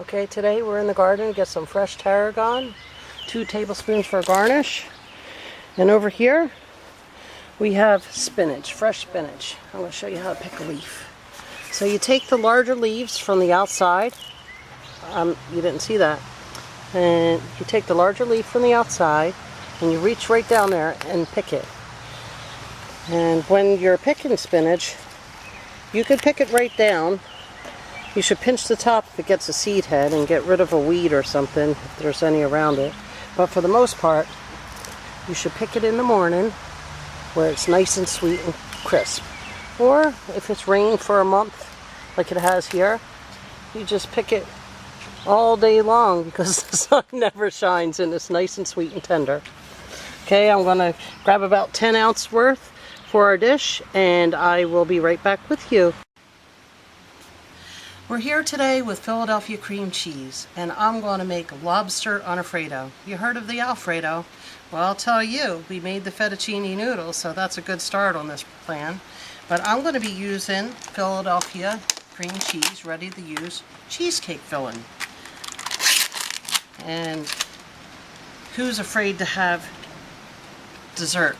Okay, today we're in the garden to get some fresh tarragon, 2 tablespoons for garnish. And over here we have spinach, fresh spinach. I'm going to show you how to pick a leaf. So you take the larger leaves from the outside. You didn't see that. And you take the larger leaf from the outside and you reach right down there and pick it. And when you're picking spinach, you can pick it right down. You should pinch the top if it gets a seed head and get rid of a weed or something if there's any around it. But for the most part, you should pick it in the morning where it's nice and sweet and crisp. Or if it's rained for a month like it has here, you just pick it all day long because the sun never shines and it's nice and sweet and tender. Okay, I'm going to grab about 10 ounce worth for our dish and I will be right back with you. We're here today with Philadelphia cream cheese, and I'm going to make Lobster Unafraido. You heard of the Alfredo? Well, I'll tell you, we made the fettuccine noodles, so that's a good start on this plan. But I'm going to be using Philadelphia cream cheese, ready to use cheesecake filling. And who's afraid to have dessert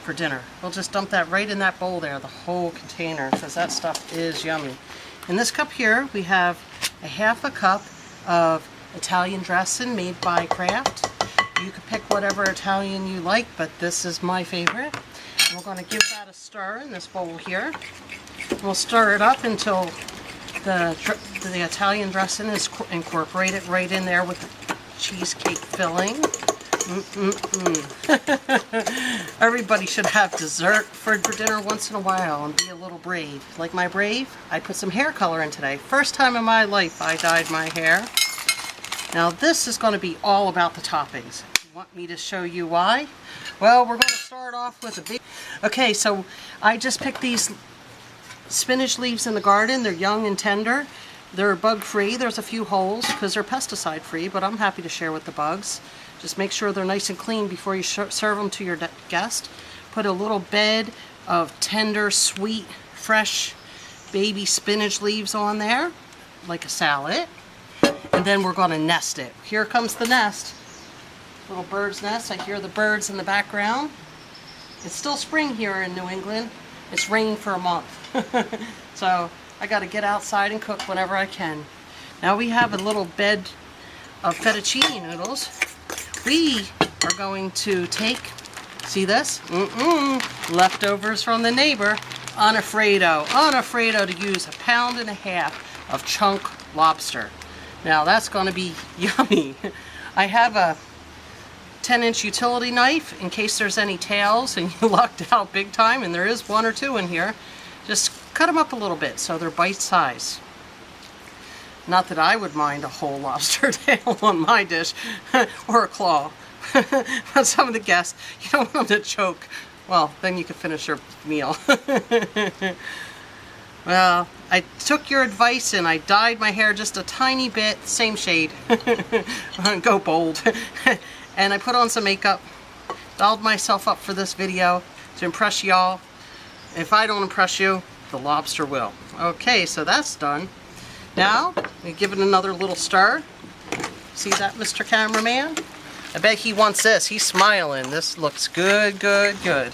for dinner? We'll just dump that right in that bowl there, the whole container, because that stuff is yummy. In this cup here, we have a half a cup of Italian dressing made by Kraft. You can pick whatever Italian you like, but this is my favorite. And we're going to give that a stir in this bowl here. We'll stir it up until the Italian dressing is incorporated right in there with the cheesecake filling. Everybody should have dessert for dinner once in a while and be a little brave. Like my brave, I put some hair color in today. First time in my life I dyed my hair. Now this is going to be all about the toppings. You want me to show you why? Well, we're going to start off with a big... Okay, so I just picked these spinach leaves in the garden. They're young and tender. They're bug free. There's a few holes because they're pesticide free, but I'm happy to share with the bugs. Just make sure they're nice and clean before you serve them to your guest. Put a little bed of tender, sweet, fresh baby spinach leaves on there, like a salad. And then we're going to nest it. Here comes the nest. Little bird's nest. I hear the birds in the background. It's still spring here in New England. It's rained for a month. So I got to get outside and cook whenever I can. Now we have a little bed of fettuccine noodles. We are going to take, see this? Leftovers from the neighbor, Unafraido. Unafraido to use 1.5 pounds of chunk lobster. Now that's going to be yummy. I have a 10-inch utility knife in case there's any tails and you lucked out big time, and there is 1 or 2 in here. Just cut them up a little bit so they're bite-sized. Not that I would mind a whole lobster tail on my dish, or a claw. But some of the guests, you don't want them to choke. Well, then you can finish your meal. Well, I took your advice and I dyed my hair just a tiny bit, same shade. Go bold. And I put on some makeup, dolled myself up for this video to impress y'all. If I don't impress you, the lobster will. Okay, so that's done. Now, we give it another little stir. See that, Mr. Cameraman? I bet he wants this. He's smiling. This looks good, good, good.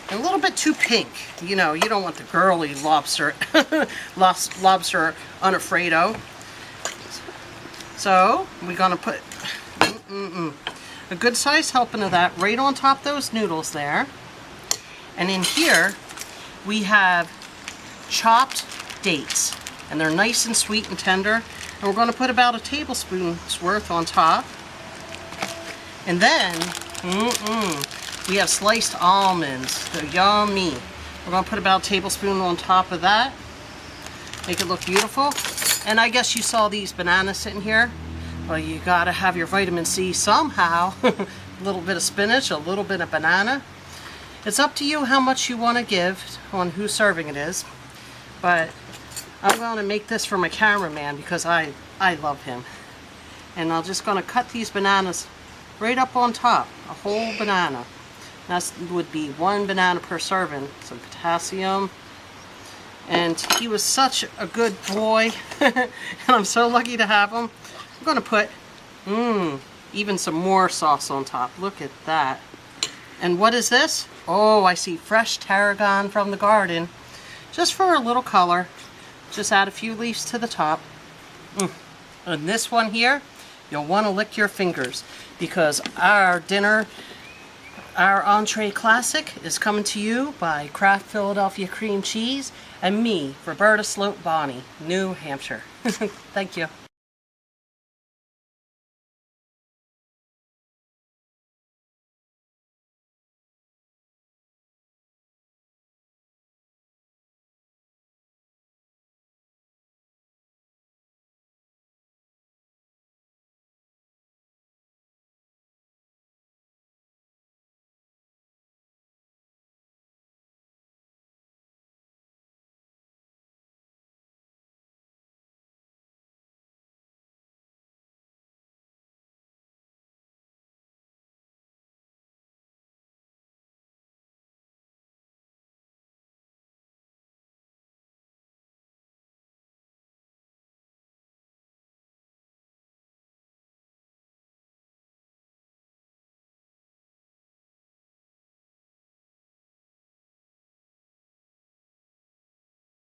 And a little bit too pink. You know, you don't want the girly lobster, lobster Unafraido. So, we're going to put a good size helping of that right on top of those noodles there. And in here, we have chopped dates. And they're nice and sweet and tender. And we're going to put about a tablespoon's worth on top. And then, we have sliced almonds. They're yummy. We're going to put about a tablespoon on top of that. Make it look beautiful. And I guess you saw these bananas sitting here. Well, you got to have your vitamin C somehow. A little bit of spinach, a little bit of banana. It's up to you how much you want to give on whose serving it is. But I'm going to make this for my cameraman because I love him. And I'm just going to cut these bananas right up on top, a whole banana. That would be 1 banana per serving. Some potassium, And he was such a good boy, and I'm so lucky to have him. I'm going to put, even some more sauce on top. Look at that. And what is this? Oh, I see fresh tarragon from the garden. Just for a little color. Just add a few leaves to the top. And this one here, you'll want to lick your fingers, because our dinner, our entree classic, is coming to you by Kraft Philadelphia Cream Cheese and me, Roberta Sloat Bonney, New Hampshire. Thank you.